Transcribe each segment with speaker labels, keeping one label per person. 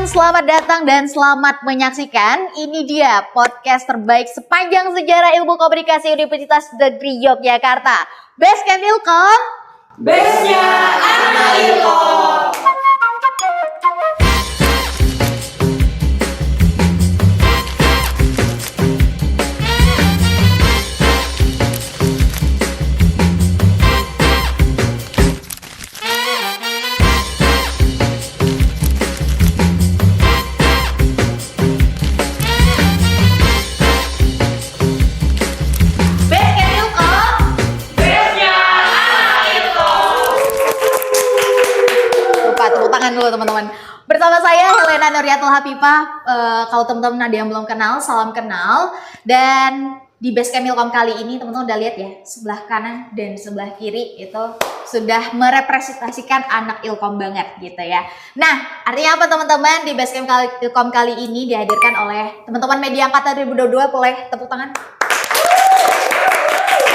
Speaker 1: selamat datang dan selamat menyaksikan. Ini dia podcast terbaik sepanjang sejarah ilmu komunikasi Universitas Negeri Yogyakarta. Basecamp Ilkom,
Speaker 2: Base-nya anak Ilkom.
Speaker 1: Basecamp Ilkom.
Speaker 2: Base-nya anak Ilkom.
Speaker 1: Lupa tepuk tangan dulu teman-teman. Bersama saya Helena Nuryatul Hafifah. Kalau teman-teman ada yang belum kenal, salam kenal. Dan di Basecamp Ilkom kali ini teman-teman udah lihat ya, sebelah kanan dan sebelah kiri itu sudah merepresentasikan anak Ilkom banget gitu ya. Nah, artinya apa teman-teman? Di Basecamp Ilkom kali ini dihadirkan oleh teman-teman media angkatan 2022. Boleh tepuk tangan?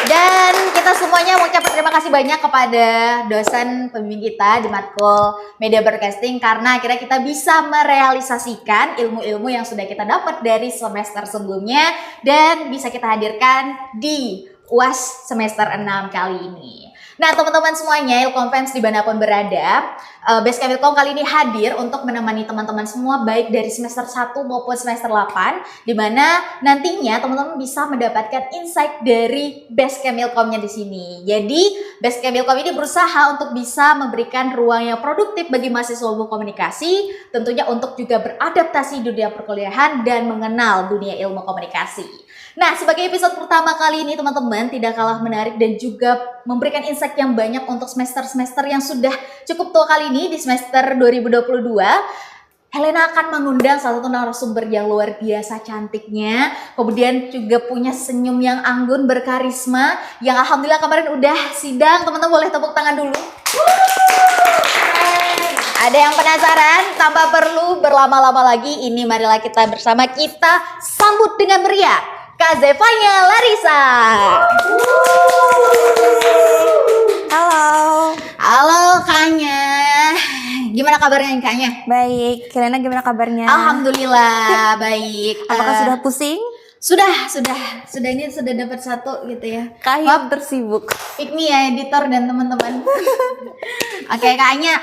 Speaker 1: Dan kita semuanya mau ucapkan terima kasih banyak kepada dosen pembimbing kita di Matkul Media Broadcasting karena akhirnya kita bisa merealisasikan ilmu-ilmu yang sudah kita dapat dari semester sebelumnya dan bisa kita hadirkan di UAS semester 6 kali ini. Nah teman-teman semuanya, Ilkom fans dimanapun berada, Basecamp Ilkom kali ini hadir untuk menemani teman-teman semua baik dari semester 1 maupun semester 8, di mana nantinya teman-teman bisa mendapatkan insight dari Basecamp Ilkomnya di sini. Jadi Basecamp Ilkom ini berusaha untuk bisa memberikan ruang yang produktif bagi mahasiswa ilmu komunikasi, tentunya untuk juga beradaptasi di dunia perkuliahan dan mengenal dunia ilmu komunikasi. Nah, sebagai episode pertama kali ini teman-teman tidak kalah menarik dan juga memberikan insight yang banyak untuk semester-semester yang sudah cukup tua kali ini di semester 2022. Helena akan mengundang salah satu narasumber yang luar biasa cantiknya, kemudian juga punya senyum yang anggun, berkarisma, yang alhamdulillah kemarin udah sidang. Teman-teman boleh tepuk tangan dulu. Ada yang penasaran? Tanpa perlu berlama-lama lagi, ini marilah kita bersama kita sambut dengan meriah Kak Zevanya Larissa.
Speaker 3: Halo.
Speaker 1: Halo Kaknya. Gimana kabarnya Kaknya?
Speaker 3: Baik, Helena gimana kabarnya?
Speaker 1: Alhamdulillah baik.
Speaker 3: Apakah sudah pusing?
Speaker 1: Sudah ini sudah dapat satu gitu ya.
Speaker 3: Kahim tersibuk.
Speaker 1: Pick me ya editor dan teman-teman. Oke Kaknya,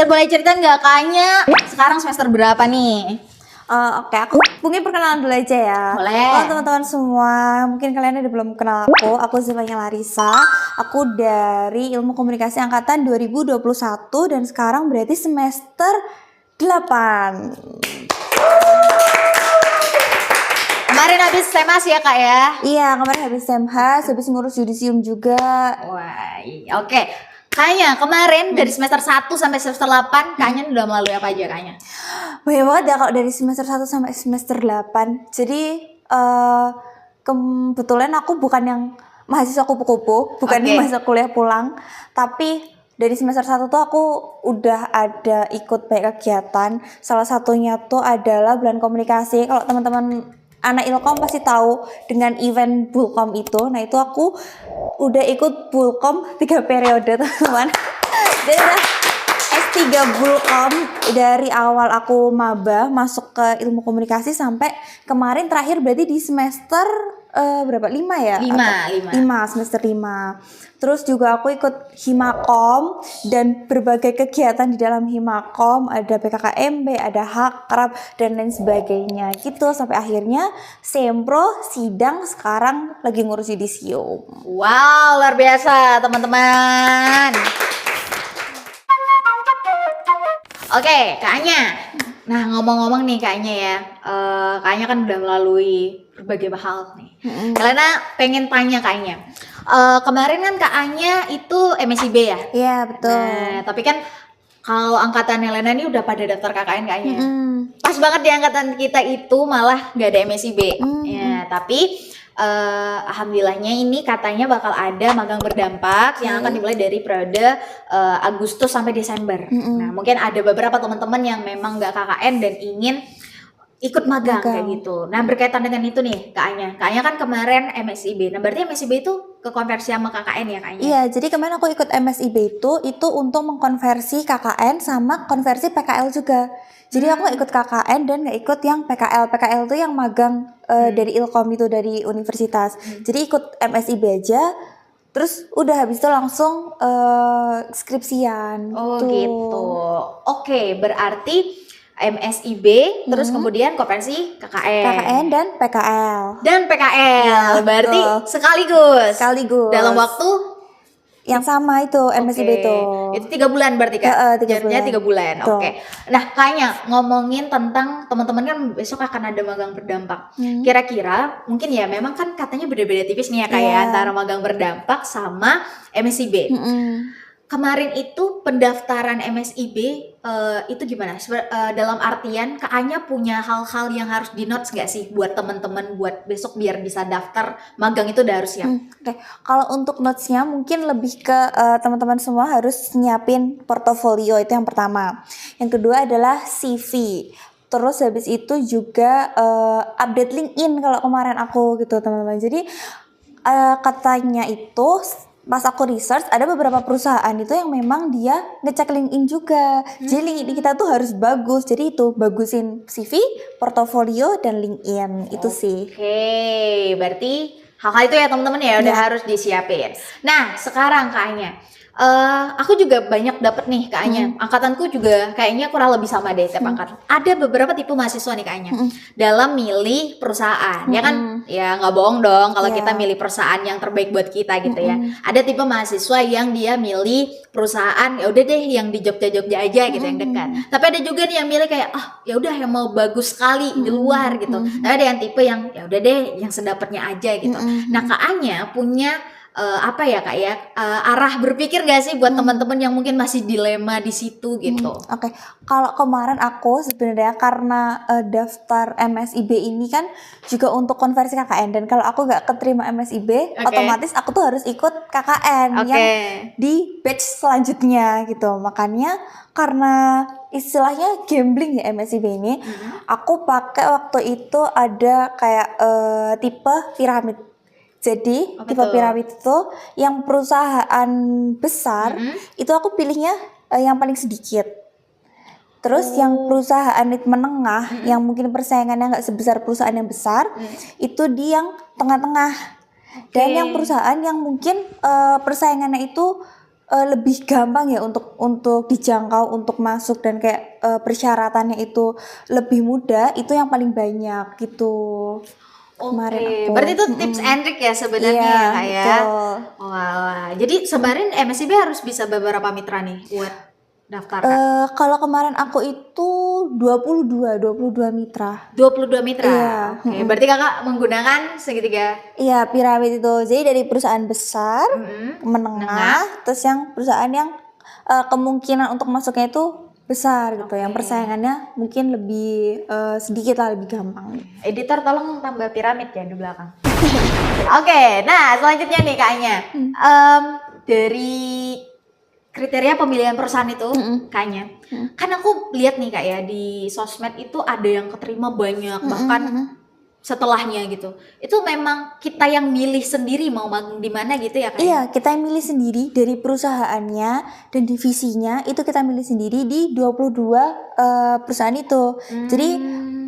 Speaker 1: boleh cerita nggak Kaknya sekarang semester berapa nih?
Speaker 3: Oke, aku mungkin perkenalan dulu aja ya.
Speaker 1: Boleh.
Speaker 3: Halo teman-teman semua, mungkin kalian udah belum kenal aku Zevanya Larissa. Aku dari Ilmu Komunikasi Angkatan 2021 dan sekarang berarti semester 8.
Speaker 1: Kemarin habis SEMAS ya Kak ya?
Speaker 3: Iya, kemarin habis SEMHAS, habis ngurus yudisium juga.
Speaker 1: Wah, oke. Kayaknya kemarin dari semester 1 sampai semester 8 kayaknya udah melalui apa aja kayaknya?
Speaker 3: Banyak banget ya kalau dari semester 1 sampai semester 8. Jadi kebetulan aku bukan yang mahasiswa kupu-kupu, bukan yang mahasiswa kuliah pulang, tapi dari semester 1 tuh aku udah ada ikut banyak kegiatan. Salah satunya tuh adalah bulan komunikasi. Kalau teman-teman anak Ilkom pasti tahu dengan event Bulkom itu. Nah itu aku udah ikut Bulkom 3 periode teman-teman. Dan udah S3 Bulkom dari awal aku maba masuk ke ilmu komunikasi sampai kemarin terakhir berarti di semester berapa? 5 ya?
Speaker 1: 5
Speaker 3: semester 5. Terus juga aku ikut Himakom dan berbagai kegiatan di dalam Himakom, ada PKKMB, ada Hakrab dan lain sebagainya gitu sampai akhirnya Sempro sidang sekarang lagi ngurus yudisium.
Speaker 1: Wow, luar biasa teman-teman. Oke, Kaknya. Nah, ngomong-ngomong nih Kaknya ya, Kaknya kan udah melalui berbagai hal nih. Helena pengen tanya Kaknya. Kemarin kan Kaknya itu MSIB ya?
Speaker 3: Iya, betul.
Speaker 1: Nah, tapi kan kalau angkatan Helena ini udah pada daftar KKN Kaknya. Pas banget di angkatan kita itu malah nggak ada MSIB. Ya, tapi alhamdulillahnya ini katanya bakal ada magang berdampak yang akan dimulai dari periode Agustus sampai Desember. Nah, mungkin ada beberapa teman-teman yang memang nggak KKN dan ingin ikut magang kayak gitu. Nah, berkaitan dengan itu nih, Kaknya kan kemarin MSIB. Nah, berarti MSIB itu ke konversi sama KKN ya kayaknya.
Speaker 3: Iya, jadi kemarin aku ikut MSIB itu untuk mengkonversi KKN sama konversi PKL juga. Jadi aku nggak ikut KKN dan nggak ikut yang PKL. PKL itu yang magang dari Ilkom itu, dari universitas. Jadi ikut MSIB aja. Terus udah habis itu langsung skripsian.
Speaker 1: Oh
Speaker 3: tuh.
Speaker 1: gitu. Oke, berarti MSIB terus kemudian konversi KKN.
Speaker 3: KKN dan PKL.
Speaker 1: Dan PKL.
Speaker 3: Iya,
Speaker 1: Berarti
Speaker 3: betul.
Speaker 1: sekaligus.
Speaker 3: Sekaligus.
Speaker 1: Dalam waktu
Speaker 3: Yang sama itu MSIB
Speaker 1: Oke.
Speaker 3: itu.
Speaker 1: Itu 3 bulan berarti kan?
Speaker 3: 3
Speaker 1: Jadinya
Speaker 3: bulan.
Speaker 1: 3 bulan.
Speaker 3: Betul.
Speaker 1: Oke. Nah, kayaknya ngomongin tentang teman-teman kan besok akan ada magang berdampak. Kira-kira mungkin ya memang kan katanya beda-beda tipis nih ya kayak
Speaker 3: Iya.
Speaker 1: antara magang berdampak sama MSIB. Kemarin itu pendaftaran MSIB itu gimana? Dalam artian KA-nya punya hal-hal yang harus di notes nggak sih buat teman-teman buat besok biar bisa daftar magang itu udah harus siap.
Speaker 3: Oke, kalau untuk notes-nya mungkin lebih ke teman-teman semua harus nyiapin portofolio, itu yang pertama. Yang kedua adalah CV. Terus habis itu juga update LinkedIn kalau kemarin aku gitu teman-teman. Jadi katanya itu pas aku research ada beberapa perusahaan itu yang memang dia ngecek LinkedIn juga. Jadi LinkedIn kita tuh harus bagus. Jadi itu bagusin CV, portofolio dan LinkedIn itu sih.
Speaker 1: Oke, berarti hal-hal itu ya teman-teman ya udah harus disiapin. Nah, sekarang kayaknya aku juga banyak dapet nih kayaknya. Angkatanku juga kayaknya kurang lebih sama deh tiap angkatan. Ada beberapa tipe mahasiswa nih kayaknya dalam milih perusahaan. Ya kan? Ya nggak bohong dong kalau kita milih perusahaan yang terbaik buat kita gitu ya. Ada tipe mahasiswa yang dia milih perusahaan ya udah deh yang di Jogja-Jogja aja gitu yang dekat. Tapi ada juga nih yang milih kayak ya udah yang mau bagus sekali di luar gitu. Tapi ada yang tipe yang ya udah deh yang sedapatnya aja gitu. Nah, KA-nya punya apa ya kak ya arah berpikir gak sih buat teman-teman yang mungkin masih dilema di situ gitu?
Speaker 3: Oke, kalau kemarin aku sebenarnya karena daftar MSIB ini kan juga untuk konversi KKN, dan kalau aku nggak keterima MSIB, otomatis aku tuh harus ikut KKN yang di batch selanjutnya gitu. Makanya karena istilahnya gambling ya MSIB ini, aku pakai waktu itu ada kayak tipe piramid. Jadi tipe piramid itu yang perusahaan besar itu aku pilihnya yang paling sedikit. Terus yang perusahaan menengah yang mungkin persaingannya nggak sebesar perusahaan yang besar itu di yang tengah-tengah. Dan yang perusahaan yang mungkin persaingannya itu lebih gampang ya untuk dijangkau, untuk masuk, dan kayak persyaratannya itu lebih mudah, itu yang paling banyak gitu.
Speaker 1: Oke, berarti itu tips and trick ya sebenarnya ya kak ya. Wah, jadi sebenarnya MSIB harus bisa beberapa mitra nih buat daftar.
Speaker 3: Kalau kemarin aku itu 22 mitra.
Speaker 1: 22 mitra.
Speaker 3: Iya.
Speaker 1: Oke, berarti kakak menggunakan segitiga.
Speaker 3: Iya, piramid itu. Jadi dari perusahaan besar, menengah, terus yang perusahaan yang kemungkinan untuk masuknya itu besar gitu, yang persaingannya mungkin lebih sedikit lah, lebih gampang.
Speaker 1: Editor tolong tambah piramid ya di belakang. Oke, nah selanjutnya nih kayaknya dari kriteria pemilihan perusahaan itu kayaknya kan aku lihat nih kak ya di sosmed itu ada yang keterima banyak bahkan setelahnya gitu. Itu memang kita yang milih sendiri mau magang di mana gitu ya kak?
Speaker 3: Iya, kita yang milih sendiri dari perusahaannya dan divisinya, itu kita milih sendiri di 22 perusahaan itu. Jadi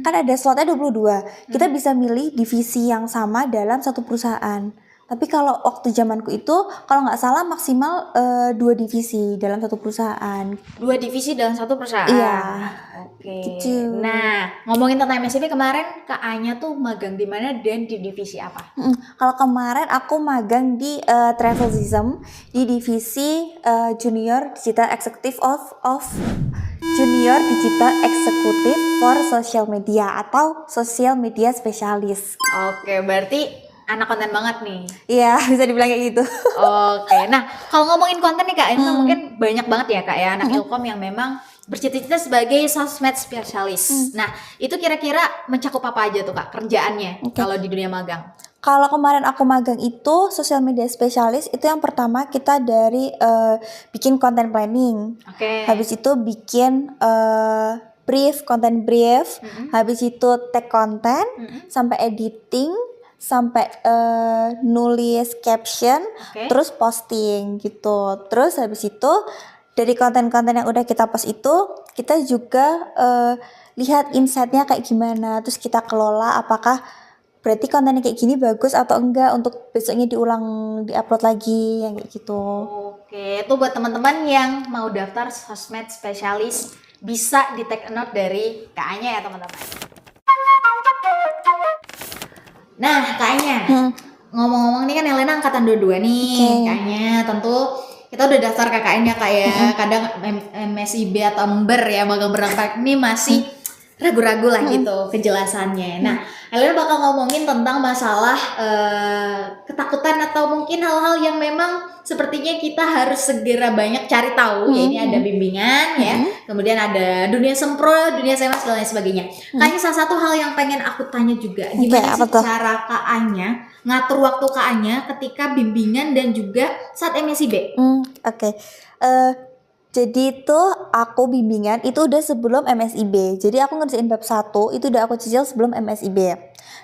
Speaker 3: kan ada slotnya 22. Kita bisa milih divisi yang sama dalam satu perusahaan. Tapi kalau waktu zamanku itu kalau nggak salah maksimal 2 divisi dalam satu perusahaan.
Speaker 1: 2 divisi dalam satu perusahaan.
Speaker 3: Iya.
Speaker 1: Oke.
Speaker 3: Gitu.
Speaker 1: Nah, ngomongin tentang MSIB kemarin KA-nya tuh magang di mana dan di divisi apa?
Speaker 3: Kalau kemarin aku magang di Travelism di divisi Junior Digital Executive of Junior Digital Executive for Social Media atau Social Media Specialist.
Speaker 1: Oke, berarti anak konten banget nih.
Speaker 3: Iya, bisa dibilang kayak gitu.
Speaker 1: Oke, nah kalau ngomongin konten nih kak, ini mungkin banyak banget ya kak ya anak Ilkom yang memang bercita-cita sebagai sosmed spesialis. Nah, itu kira-kira mencakup apa aja tuh kak kerjaannya kalau di dunia magang?
Speaker 3: Kalau kemarin aku magang itu social media specialist, itu yang pertama kita dari bikin content planning. Habis itu bikin content brief, habis itu tag konten, sampai editing, sampai nulis caption,
Speaker 1: Oke.
Speaker 3: terus posting gitu. Terus habis itu dari konten-konten yang udah kita post itu, kita juga lihat insight-nya kayak gimana. Terus kita kelola apakah berarti kontennya kayak gini bagus atau enggak untuk besoknya diupload lagi yang kayak gitu.
Speaker 1: Oke, itu buat teman-teman yang mau daftar sosmed spesialis bisa di take a note dari Kak Anya ya teman-teman. Nah, Kak Anya, ngomong-ngomong nih kan Elena angkatan 22 nih,
Speaker 3: Oke.
Speaker 1: Kak Anya tentu kita udah daftar KKN ya Kak ya. Kadang MSIB atau member ya magang berangkat ini masih ragu-ragu lah gitu penjelasannya. Nah, Elena bakal ngomongin tentang masalah ketakutan atau mungkin hal-hal yang memang sepertinya kita harus segera banyak cari tahu. Ya ini ada bimbingan ya, kemudian ada dunia sempro, dunia semas dan lain sebagainya. Kayaknya salah satu hal yang pengen aku tanya juga, gimana
Speaker 3: apa
Speaker 1: sih
Speaker 3: tuh?
Speaker 1: cara Kak Anya ngatur waktu Kak Anya ketika bimbingan dan juga saat MSIB?
Speaker 3: Oke. Jadi tuh aku bimbingan itu udah sebelum MSIB. Jadi aku ngerjain bab 1 itu udah aku cicil sebelum MSIB.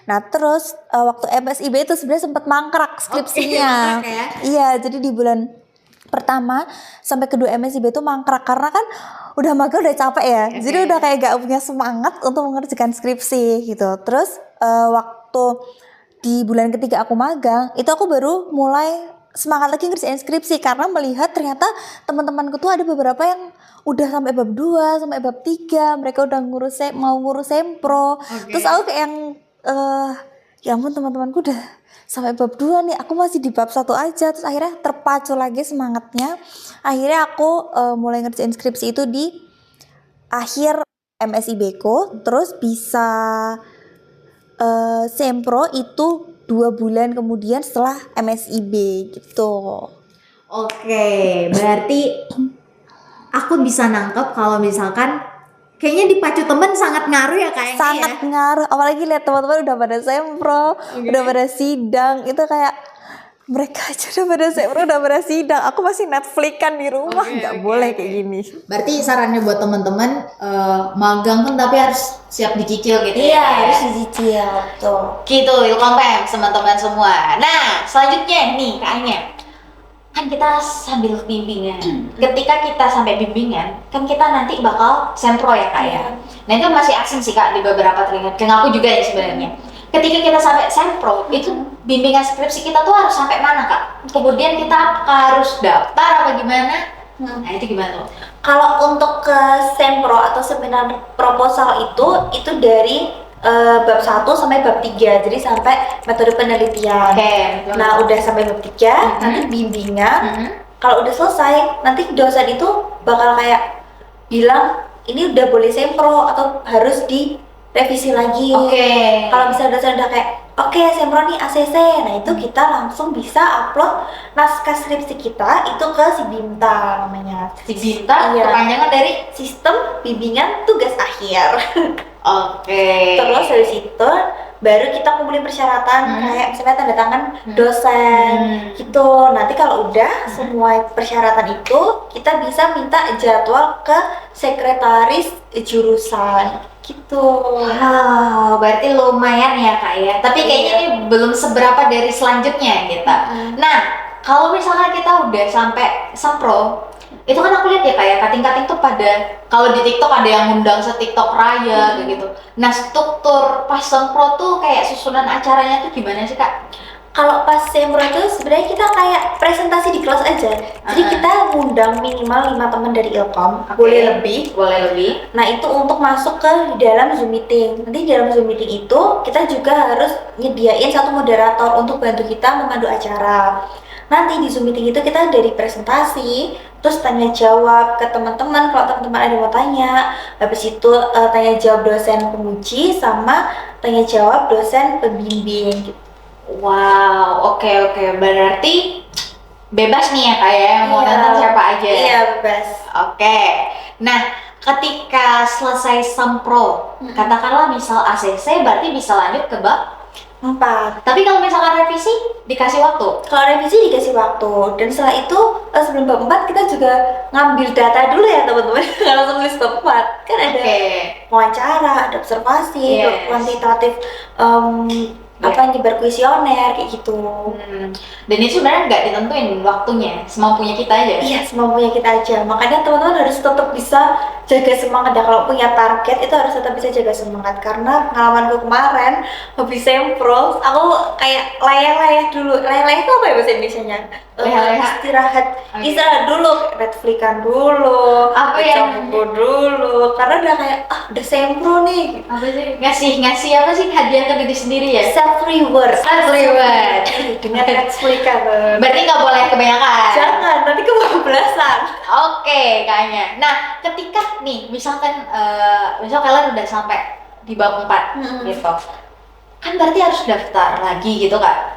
Speaker 3: Nah terus waktu MSIB itu sebenarnya sempat mangkrak skripsinya.
Speaker 1: mangkrak ya?
Speaker 3: Iya, jadi di bulan pertama sampai kedua MSIB itu mangkrak karena kan udah magang udah capek ya. Jadi udah kayak gak punya semangat untuk mengerjakan skripsi gitu. Terus waktu di bulan ketiga aku magang, itu aku baru mulai semangat lagi ngerjain skripsi karena melihat ternyata teman-temanku tuh ada beberapa yang udah sampai bab 2, sampai bab 3, mereka udah mau ngurus sempro. Terus aku kayak yang ya ampun teman-temanku udah sampai bab 2 nih, aku masih di bab 1 aja. Terus akhirnya terpacu lagi semangatnya. Akhirnya aku mulai ngerjain skripsi itu di akhir MSIB ku, terus bisa sempro itu 2 bulan kemudian setelah MSIB gitu.
Speaker 1: Oke, berarti aku bisa nangkep kalau misalkan kayaknya dipacu temen sangat ngaruh ya kayaknya.
Speaker 3: Sangat ngaruh, apalagi lihat teman-teman udah pada sempro, udah pada sidang, itu kayak mereka aja udah pada sempro, udah pada sidang. Aku masih Netflix kan di rumah, nggak boleh kayak gini.
Speaker 1: Berarti sarannya buat teman-teman magang kan tapi harus siap dicicil gitu
Speaker 3: Iya,
Speaker 1: ya.
Speaker 3: harus dicicil tuh.
Speaker 1: Gitu, Ilkom Pem, teman-teman semua. Nah, selanjutnya nih kayaknya kan kita sambil bimbingan. Ketika kita sampai bimbingan, kan kita nanti bakal sempro ya kak ya. Nah itu masih asing sih kak di beberapa telinga. Dan aku juga ya sebenarnya. Ketika kita sampai sempro, itu bimbingan skripsi kita tuh harus sampai mana kak? Kemudian kita harus daftar apa gimana? Nah itu gimana tuh?
Speaker 3: Kalau untuk ke sempro atau seminar proposal itu dari bab 1 sampai bab 3, jadi sampai metode penelitian. Nah udah sampai bab 3, nanti bimbingan. Kalau udah selesai, nanti dosen itu bakal kayak bilang ini udah boleh sempro atau harus direvisi lagi. Kalau misalnya dosen udah kayak oke, sempro nih ACC, nah itu kita langsung bisa upload naskah skripsi kita itu ke Sibinta namanya.
Speaker 1: Sibinta,
Speaker 3: Iya.
Speaker 1: kepanjangan dari
Speaker 3: Sistem Bimbingan Tugas Akhir.
Speaker 1: Oke.
Speaker 3: Terus dari situ baru kita kumpulin persyaratan kayak misalnya tanda tangan dosen gitu. Nanti kalau udah semua persyaratan itu kita bisa minta jadwal ke sekretaris jurusan gitu.
Speaker 1: Wow, berarti lumayan ya kak ya. Tapi kayaknya ini belum seberapa dari selanjutnya kita. Nah, kalau misalnya kita udah sampai sempro, itu kan aku lihat ya kak ya, kating-kating tuh pada, kalau di TikTok ada yang ngundang se-TikTok raya kayak gitu. Nah, struktur pas sempro tuh kayak susunan acaranya tuh gimana sih kak?
Speaker 3: Kalau pas sempro itu sebenarnya kita kayak presentasi di kelas aja. Jadi kita ngundang minimal 5 teman dari Ilkom, boleh lebih.
Speaker 1: Boleh lebih.
Speaker 3: Nah itu untuk masuk ke dalam Zoom meeting. Nanti di dalam Zoom meeting itu kita juga harus nyediain satu moderator untuk bantu kita memandu acara. Nanti di Zoom meeting itu kita dari presentasi, terus tanya jawab ke teman-teman kalau teman-teman ada mau tanya. Habis itu tanya jawab dosen penguji sama tanya jawab dosen pembimbing gitu.
Speaker 1: Wow, oke. Berarti bebas nih ya kak ya, yang mau nonton siapa aja.
Speaker 3: Iya bebas.
Speaker 1: Oke. Nah, ketika selesai sempro, katakanlah misal ACC, berarti bisa lanjut ke bab
Speaker 3: 4.
Speaker 1: Tapi kalau misalkan revisi, dikasih waktu?
Speaker 3: Kalau revisi dikasih waktu, dan setelah itu sebelum bab 4 kita juga ngambil data dulu ya teman-teman. Kalau tulis bab 4 kan ada wawancara, ada observasi,
Speaker 1: Yes.
Speaker 3: kuantitatif nyebar kuesioner kayak gitu.
Speaker 1: Dan itu sebenarnya nggak ditentuin waktunya, semampunya kita aja.
Speaker 3: Iya, semampunya kita aja. Makanya teman-teman harus tetap bisa jaga semangat ya. Kalau punya target itu harus tetap bisa jaga semangat. Karena pengalamanku kemarin habis sempro, aku kayak layah-layah dulu. Layah-layah itu apa ya bahasa Indonesianya? Istirahat dulu, Netflix-an dulu,
Speaker 1: Apa yang
Speaker 3: dulu. Karena udah kayak udah sempro nih.
Speaker 1: apa sih ngasih apa sih hadiah ke diri sendiri ya?
Speaker 3: Self reward. Dengan Netflix-an.
Speaker 1: Berarti nggak boleh kebanyakan.
Speaker 3: Jangan, nanti kebablasan.
Speaker 1: Oke, kayaknya. Nah, ketika nih, misalkan misal kalian udah sampai di bab 4 gitu, kan berarti harus daftar lagi gitu Kak?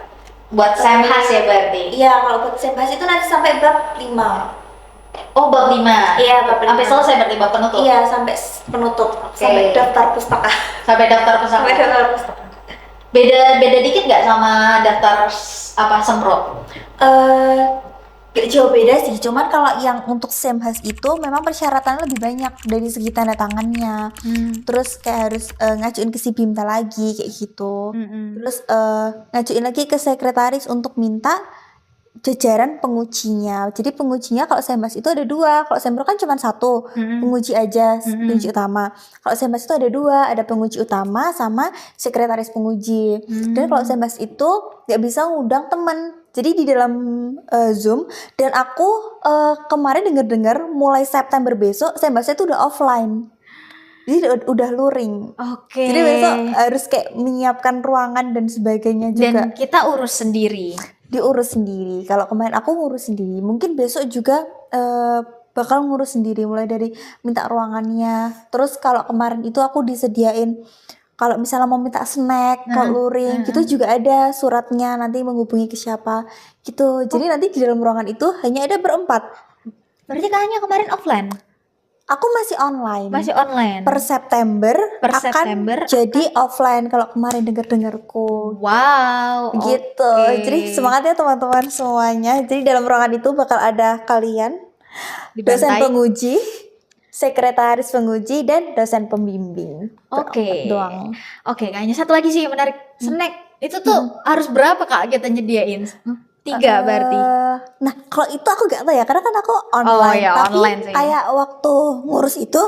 Speaker 1: Buat Semhas ya berarti?
Speaker 3: Iya, kalau buat Semhas itu nanti sampai bab 5.
Speaker 1: Oh, bab 5?
Speaker 3: Iya, bab 5.
Speaker 1: Sampai selesai berarti bab penutup?
Speaker 3: Iya, sampai penutup. Sampai daftar pustaka.
Speaker 1: Sampai daftar pustaka?
Speaker 3: Sampai daftar pustaka.
Speaker 1: Beda dikit nggak sama daftar sempro?
Speaker 3: Gak jauh beda sih, cuman kalau yang untuk Semhas itu memang persyaratannya lebih banyak dari segi tanda tangannya. Terus kayak harus ngajuin ke si Bimta lagi kayak gitu. Terus ngajuin lagi ke sekretaris untuk minta jajaran pengujinya. Jadi pengujinya kalau Semhas itu ada 2. Kalau Sempro kan cuma 1, penguji aja, penguji utama. Kalau Semhas itu ada 2, ada penguji utama sama sekretaris penguji. Dan kalau Semhas itu nggak bisa ngundang temen. Jadi di dalam Zoom, dan aku kemarin dengar mulai September besok Semhasnya itu udah offline. Jadi udah luring.
Speaker 1: Oke.
Speaker 3: Jadi besok harus kayak menyiapkan ruangan dan sebagainya juga.
Speaker 1: Dan kita urus sendiri.
Speaker 3: Diurus sendiri. Kalau kemarin aku ngurus sendiri, mungkin besok juga bakal ngurus sendiri, mulai dari minta ruangannya. Terus kalau kemarin itu aku disediain, kalau misalnya mau minta snack, kalau luring, gitu juga ada suratnya, nanti menghubungi ke siapa gitu. Jadi nanti di dalam ruangan itu hanya ada berempat.
Speaker 1: Berarti Kakaknya kemarin offline?
Speaker 3: Aku masih online.
Speaker 1: Masih online.
Speaker 3: Per September akan jadi offline kalau kemarin dengar-dengarku.
Speaker 1: Wow.
Speaker 3: Gitu. Jadi semangat ya teman-teman semuanya. Jadi dalam ruangan itu bakal ada kalian, dosen penguji, sekretaris penguji, dan dosen pembimbing.
Speaker 1: Oke.
Speaker 3: Doang.
Speaker 1: Oke, kayaknya satu lagi sih menarik. Snack. Itu tuh harus berapa Kak kita nyediain? 3 berarti.
Speaker 3: Nah, kalau itu aku gak tahu ya, karena kan aku online.
Speaker 1: Oh ya,
Speaker 3: tapi
Speaker 1: online sih.
Speaker 3: Kayak waktu ngurus itu,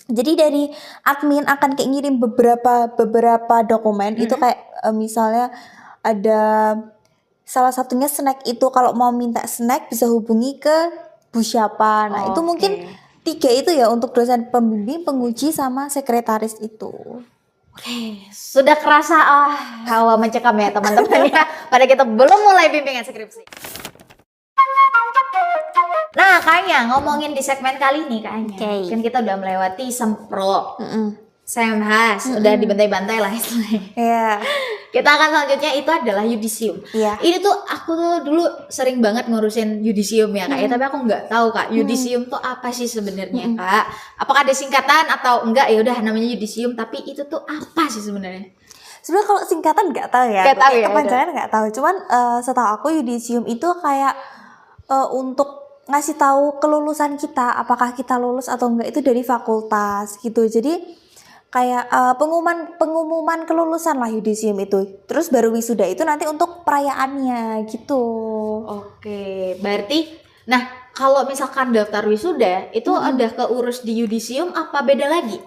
Speaker 3: jadi dari admin akan kayak ngirim beberapa dokumen. Itu kayak misalnya ada salah satunya snack itu, kalau mau minta snack bisa hubungi ke Bu siapa. Nah, itu mungkin 3 itu ya untuk dosen pembimbing, penguji, sama sekretaris itu.
Speaker 1: Oke, sudah kerasa hawa mencekam ya teman-teman ya. Pada kita belum mulai bimbingan skripsi. Nah, kayaknya ngomongin di segmen kali ini kayaknya. Kan kita udah melewati Sempro, Semhas, udah dibantai-bantai lah istilahnya.
Speaker 3: Iya.
Speaker 1: Kita akan selanjutnya itu adalah yudisium.
Speaker 3: Iya.
Speaker 1: Ini tuh aku tuh dulu sering banget ngurusin yudisium ya Kak, tapi aku nggak tahu Kak, yudisium tuh apa sih sebenarnya Kak? Apakah ada singkatan atau enggak? Ya udah namanya yudisium, tapi itu tuh apa sih sebenarnya?
Speaker 3: Sebenarnya kalau singkatan nggak tahu ya.
Speaker 1: Nggak tahu ya.
Speaker 3: Kepanjangan nggak tahu. Cuman setahu aku yudisium itu kayak untuk ngasih tahu kelulusan kita, apakah kita lulus atau enggak itu dari fakultas gitu. Jadi kayak pengumuman kelulusan lah yudisium itu. Terus baru wisuda itu nanti untuk perayaannya gitu.
Speaker 1: Oke, berarti nah kalau misalkan daftar wisuda itu ada keurus di yudisium apa beda lagi?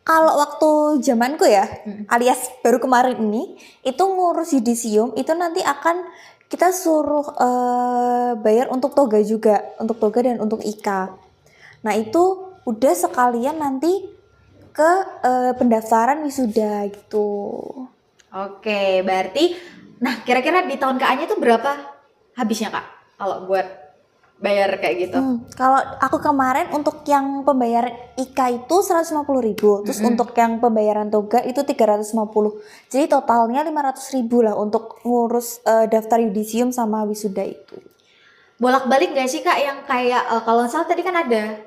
Speaker 3: Kalau waktu zamanku ya, alias baru kemarin ini, itu ngurus yudisium itu nanti akan kita suruh bayar untuk toga juga, untuk toga dan untuk IKA. Nah itu udah sekalian nanti ke pendaftaran wisuda gitu.
Speaker 1: Oke, berarti nah kira-kira di tahun KA-nya tuh berapa habisnya Kak kalau buat bayar kayak gitu?
Speaker 3: Kalau aku kemarin untuk yang pembayaran IKA itu 150.000, terus untuk yang pembayaran toga itu 350. Jadi totalnya 500.000 lah untuk ngurus daftar yudisium sama wisuda itu.
Speaker 1: Bolak-balik gak sih Kak yang kayak kalau salah tadi kan ada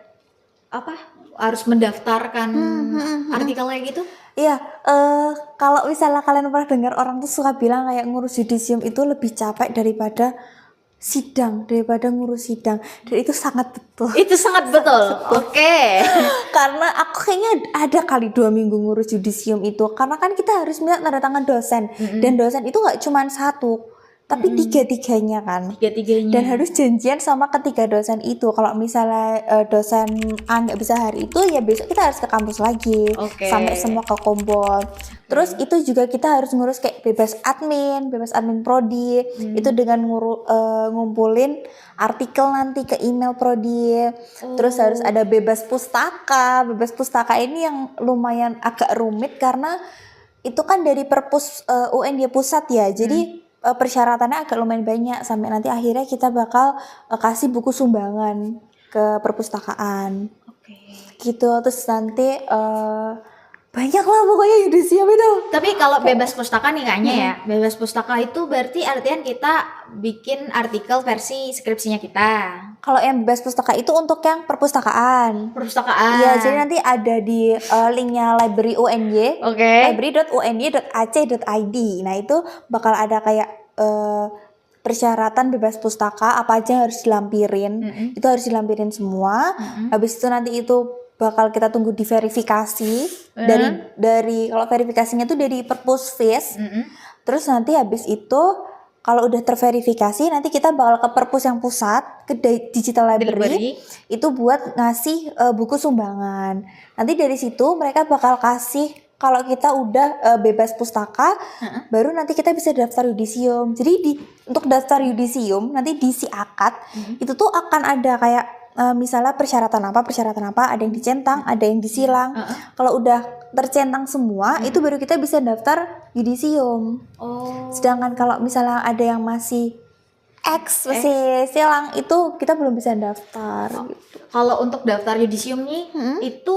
Speaker 1: apa? Harus mendaftarkan artikel kayak gitu?
Speaker 3: Iya, kalau misalnya kalian pernah dengar orang tuh suka bilang kayak ngurus yudisium itu lebih capek daripada sidang daripada ngurus sidang, dan itu sangat betul.
Speaker 1: Itu sangat betul. Oke.
Speaker 3: Karena aku kayaknya ada kali 2 minggu ngurus yudisium itu, karena kan kita harus minta tanda tangan dosen, dan dosen itu nggak cuma satu tapi tiga-tiganya kan,
Speaker 1: Tiga-tiganya.
Speaker 3: dan harus janjian sama ketiga dosen itu. Kalau misalnya dosen A nggak bisa hari itu, ya besok kita harus ke kampus lagi.
Speaker 1: Oke.
Speaker 3: Sampai semua ke kumpul. Terus itu juga kita harus ngurus kayak bebas admin prodi, itu dengan ngumpulin artikel nanti ke email prodi. Terus harus ada bebas pustaka ini yang lumayan agak rumit karena itu kan dari perpus UNY pusat ya, jadi persyaratannya agak lumayan banyak, sampai nanti akhirnya kita bakal kasih buku sumbangan ke perpustakaan.
Speaker 1: Oke.
Speaker 3: Gitu. Terus nanti banyak lah pokoknya yudisium itu.
Speaker 1: Tapi kalau bebas pustaka nih kayaknya ya, bebas pustaka itu berarti artian kita bikin artikel versi skripsinya kita.
Speaker 3: Kalau yang bebas pustaka itu untuk yang perpustakaan.
Speaker 1: Perpustakaan.
Speaker 3: Iya, jadi nanti ada di linknya library UNY.
Speaker 1: Oke.
Speaker 3: library.uny.ac.id. Nah, itu bakal ada kayak persyaratan bebas pustaka apa aja yang harus dilampirin. Itu harus dilampirin semua. Habis itu nanti itu bakal kita tunggu diverifikasi dari kalau verifikasinya itu dari perpusvis. Terus nanti habis itu kalau udah terverifikasi, nanti kita bakal ke perpus yang pusat, ke digital library. Itu buat ngasih buku sumbangan. Nanti dari situ mereka bakal kasih, kalau kita udah bebas pustaka, baru nanti kita bisa daftar yudisium. Jadi untuk daftar yudisium nanti di si akad itu tuh akan ada kayak misalnya persyaratan apa, ada yang dicentang, ada yang disilang. Kalau udah tercentang semua, itu baru kita bisa daftar yudisium. Sedangkan kalau misalnya ada yang masih masih silang, itu kita belum bisa daftar. Gitu.
Speaker 1: Kalau untuk daftar yudisium nih, itu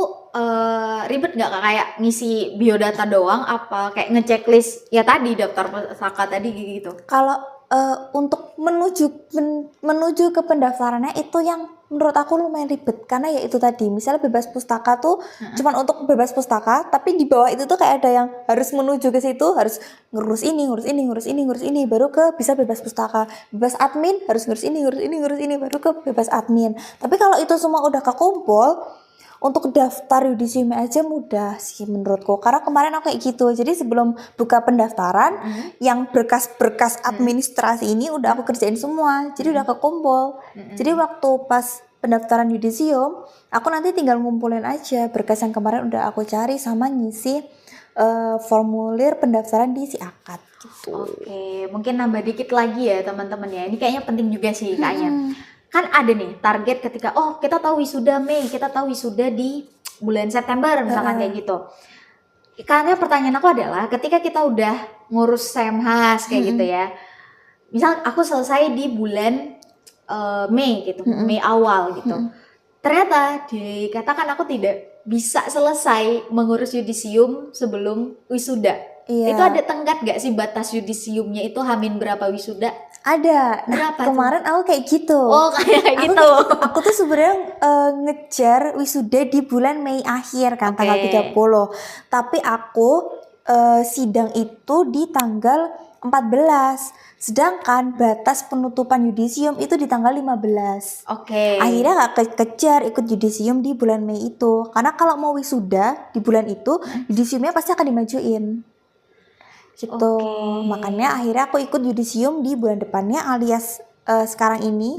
Speaker 1: ribet nggak Kak? Kayak ngisi biodata doang, apa kayak ngechecklist ya tadi daftar pustaka tadi gitu?
Speaker 3: Kalau untuk menuju ke pendaftarannya itu yang menurut aku lumayan ribet, karena ya itu tadi, misalnya bebas pustaka tuh cuman untuk bebas pustaka, tapi di bawah itu tuh kayak ada yang harus menuju ke situ, harus ngurus ini baru ke bisa bebas pustaka. Bebas admin harus ngurus ini baru ke bebas admin. Tapi kalau itu semua udah kekumpul, untuk daftar yudisium aja mudah sih menurutku, karena kemarin aku kayak gitu. Jadi sebelum buka pendaftaran, yang berkas-berkas administrasi ini udah aku kerjain semua, jadi udah kekumpul. Jadi waktu pas pendaftaran yudisium, aku nanti tinggal ngumpulin aja berkas yang kemarin udah aku cari sama ngisi formulir pendaftaran di si akad gitu.
Speaker 1: Oke, mungkin nambah dikit lagi ya teman-teman ya. Ini kayaknya penting juga sih kayaknya. Kan ada nih target ketika kita tahu wisuda Mei, kita tahu wisuda di bulan September misalkan kayak gitu. Karena pertanyaan aku adalah ketika kita udah ngurus semhas kayak gitu ya. Misal aku selesai di bulan Mei gitu, Mei awal gitu. Ternyata dikatakan aku tidak bisa selesai mengurus yudisium sebelum wisuda. Itu ada tenggat gak sih batas yudisiumnya itu hamin berapa wisuda?
Speaker 3: Ada.
Speaker 1: Berapa
Speaker 3: kemarin
Speaker 1: tuh?
Speaker 3: aku kayak gitu.
Speaker 1: Oh, kayak gitu.
Speaker 3: Aku tuh sebenarnya ngejar wisuda di bulan Mei akhir kan, tanggal 30. Tapi aku sidang itu di tanggal 14. Sedangkan batas penutupan yudisium itu di tanggal 15. Akhirnya gak kejar ikut yudisium di bulan Mei itu. Karena kalau mau wisuda di bulan itu, yudisiumnya pasti akan dimajuin. Gitu. Makanya akhirnya aku ikut yudisium di bulan depannya, alias sekarang ini.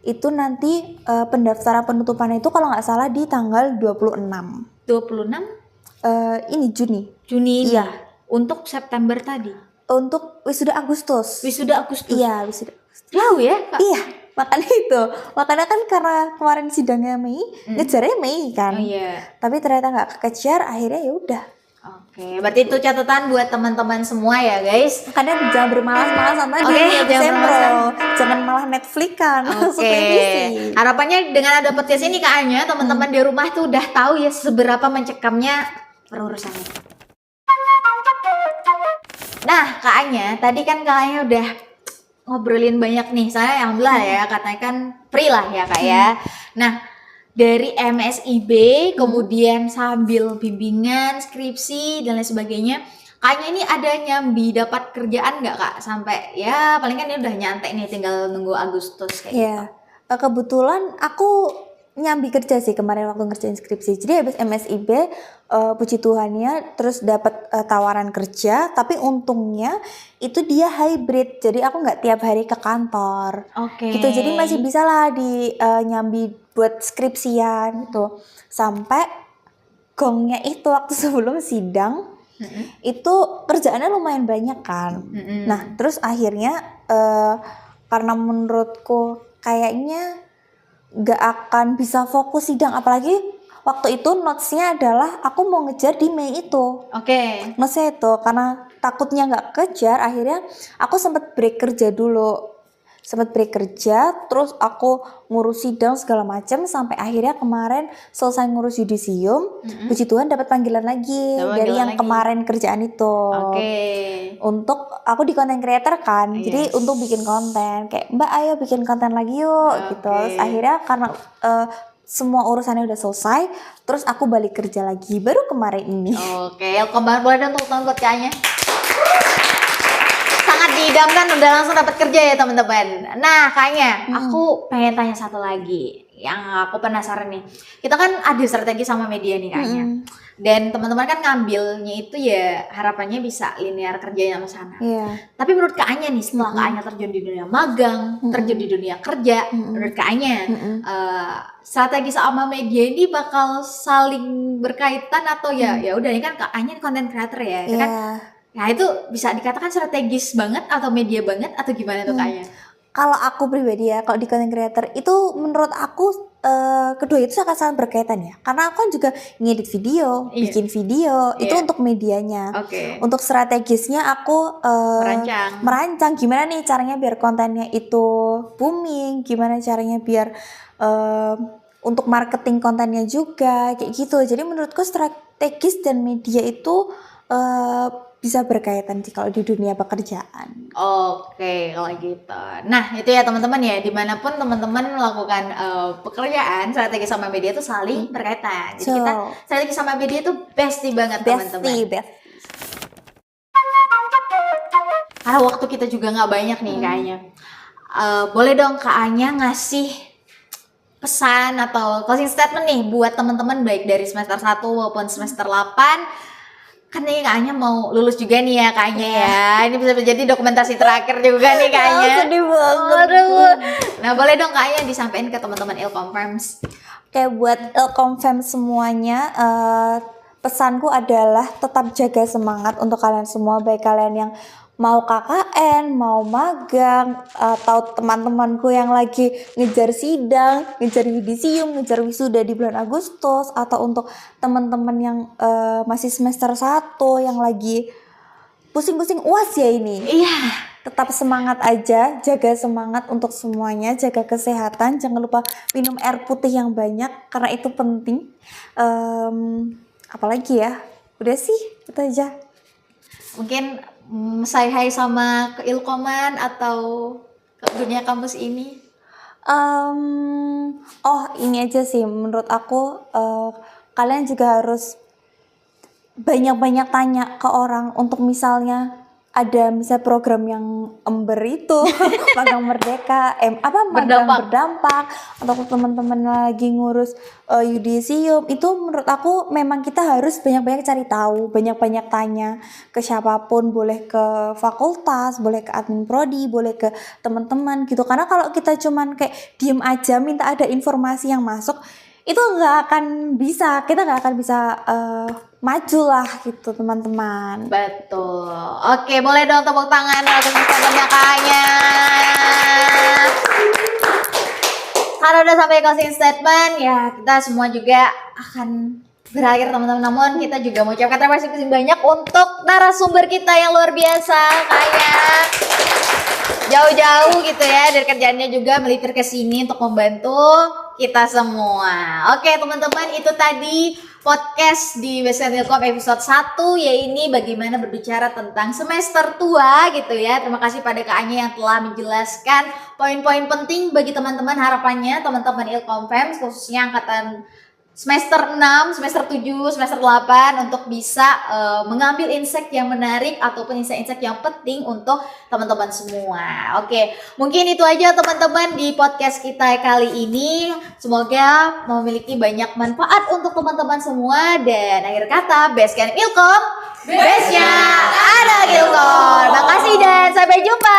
Speaker 3: Itu nanti pendaftaran penutupannya itu kalau nggak salah di tanggal 26.
Speaker 1: 26?
Speaker 3: Ini Juni.
Speaker 1: Juni ini.
Speaker 3: Iya.
Speaker 1: Untuk September tadi.
Speaker 3: Untuk wisuda Agustus.
Speaker 1: Wisuda Agustus.
Speaker 3: Iya, wisuda.
Speaker 1: Jauh ya, Kak?
Speaker 3: Iya, makanya itu. Makanya kan karena kemarin sidangnya Mei, ngejarnya Mei kan.
Speaker 1: Oh iya.
Speaker 3: Tapi ternyata nggak kekejar, akhirnya ya udah.
Speaker 1: Oke, berarti itu catatan buat teman-teman semua ya, guys.
Speaker 3: Kadang jangan bermalas-malasan tadi. Jangan malah Netflix kan.
Speaker 1: Oke. Harapannya dengan ada podcast ini Kak Anya, teman-teman di rumah tuh udah tahu ya seberapa mencekamnya perurusannya. Nah, Kak Anya, tadi kan Kak Anya udah ngobrolin banyak nih. Saya alhamdulillah ya, katanya kan free lah ya Kak ya. Nah, dari MSIB kemudian sambil bimbingan, skripsi dan lain sebagainya, Kakaknya ini ada nyambi dapat kerjaan nggak Kak? Sampai ya paling kan ini udah nyantai nih tinggal nunggu Agustus kayak gitu.
Speaker 3: Iya. Kebetulan aku nyambi kerja sih kemarin waktu ngerjain skripsi. Jadi habis MSIB, puji Tuhannya terus dapat tawaran kerja, tapi untungnya itu dia hybrid. Jadi aku nggak tiap hari ke kantor.
Speaker 1: Oke.
Speaker 3: Gitu. Jadi masih bisa lah di nyambi buat skripsian gitu. Sampai gongnya itu waktu sebelum sidang itu kerjaannya lumayan banyak kan. Nah, terus akhirnya karena menurutku kayaknya gak akan bisa fokus sidang, apalagi waktu itu notes-nya adalah aku mau ngejar di Mei itu.
Speaker 1: Oke.
Speaker 3: Notes-nya itu karena takutnya gak kejar, akhirnya aku sempat break kerja dulu. Terus aku ngurus sidang segala macam sampai akhirnya kemarin selesai ngurus yudisium. Puji Tuhan dapat panggilan lagi
Speaker 1: Dapat
Speaker 3: dari
Speaker 1: panggilan
Speaker 3: yang
Speaker 1: lagi.
Speaker 3: kemarin kerjaan itu.
Speaker 1: Oke.
Speaker 3: Untuk aku di content creator kan, jadi
Speaker 1: Yes.
Speaker 3: untuk bikin konten kayak Mbak ayo bikin konten lagi yuk gitu. Terus akhirnya karena semua urusannya udah selesai, terus aku balik kerja lagi baru kemarin ini.
Speaker 1: Oke, kembali boleh dong tepuk tangan buat Kakaknya. Sangat diidamkan udah langsung dapat kerja ya teman-teman. Nah, Kakaknya, aku pengen tanya satu lagi yang aku penasaran nih. Kita kan ada strategi sama media nih Kakaknya. Dan teman-teman kan ngambilnya itu ya harapannya bisa linear kerjanya sama sana.
Speaker 3: Iya.
Speaker 1: Tapi menurut Kakaknya nih setelah Kakaknya terjun di dunia magang, terjun di dunia kerja, menurut Kakaknya strategi sama media ini bakal saling berkaitan atau ya udah ini kan Kakaknya content creator ya, itu kan.
Speaker 3: Iya.
Speaker 1: Nah itu bisa dikatakan strategis banget atau media banget atau gimana tuh Kakaknya?
Speaker 3: Kalau aku pribadi ya, kalau di content creator itu menurut aku kedua itu sangat berkaitan ya. Karena aku kan juga ngedit video,
Speaker 1: Iya.
Speaker 3: bikin video, itu
Speaker 1: Iya.
Speaker 3: untuk medianya.
Speaker 1: Oke.
Speaker 3: Untuk strategisnya aku merancang gimana nih caranya biar kontennya itu booming, gimana caranya biar untuk marketing kontennya juga kayak gitu. Jadi menurutku strategis dan media itu bisa berkaitan sih kalau di dunia pekerjaan.
Speaker 1: Oke, kalau gitu. Nah, itu ya teman-teman ya, dimanapun teman-teman melakukan pekerjaan, strategi sama media itu saling berkaitan. Jadi kita strategi sama media itu bestie banget teman-teman.
Speaker 3: Bestie.
Speaker 1: Karena waktu kita juga nggak banyak nih kayaknya. Boleh dong Kak Anya ngasih pesan atau closing statement nih buat teman-teman baik dari semester 1 maupun semester 8. Kan nih kayaknya mau lulus juga nih ya kayaknya ya. Ini bisa menjadi dokumentasi terakhir juga nih kayaknya.
Speaker 3: Sedih banget.
Speaker 1: Aduh. Nah boleh dong kayaknya disampaikan ke teman-teman Ilkomfems.
Speaker 3: Kayak buat Ilkomfems semuanya, pesanku adalah tetap jaga semangat untuk kalian semua, baik kalian yang mau KKN, mau magang, atau teman-temanku yang lagi ngejar sidang, ngejar yudisium, ngejar wisuda di bulan Agustus, atau untuk teman-teman yang masih semester 1 yang lagi pusing-pusing UAS ya ini.
Speaker 1: Iya.
Speaker 3: Tetap semangat aja, jaga semangat untuk semuanya, jaga kesehatan, jangan lupa minum air putih yang banyak karena itu penting. Apalagi ya, udah sih itu aja.
Speaker 1: Mungkin say hi sama ke Ilkoman atau ke dunia kampus ini.
Speaker 3: Ini aja sih menurut aku, kalian juga harus banyak-banyak tanya ke orang untuk misalnya ada program yang ember itu magang merdeka magang berdampak atau teman-teman lagi ngurus yudisium itu menurut aku memang kita harus banyak-banyak cari tahu, banyak-banyak tanya ke siapapun, boleh ke fakultas, boleh ke admin prodi, boleh ke teman-teman gitu, karena kalau kita cuman kayak diem aja minta ada informasi yang masuk itu kita nggak akan bisa maju lah gitu teman-teman.
Speaker 1: Betul. Oke, boleh dong tepuk tangan untuk teman-temannya Kakaknya. Kalau udah sampai closing statement ya kita semua juga akan berakhir teman-teman. Namun kita juga mau ucapkan terima kasih banyak untuk narasumber kita yang luar biasa kayak jauh-jauh gitu ya dari kerjaannya juga melipir ke sini untuk membantu kita semua. Oke teman-teman, itu tadi podcast di Best Ilkom episode 1 ya, ini bagaimana berbicara tentang semester tua gitu ya. Terima kasih pada Kak Anya yang telah menjelaskan poin-poin penting bagi teman-teman, harapannya teman-teman Ilkomfems khususnya angkatan semester 6, semester 7, semester 8 untuk bisa mengambil insight yang menarik ataupun insight-insight yang penting untuk teman-teman semua. Oke, mungkin itu aja teman-teman di podcast kita kali ini. Semoga memiliki banyak manfaat untuk teman-teman semua. Dan akhir kata, Basecamp Ilkom, base-nya anak Ilkom. Makasih dan sampai jumpa.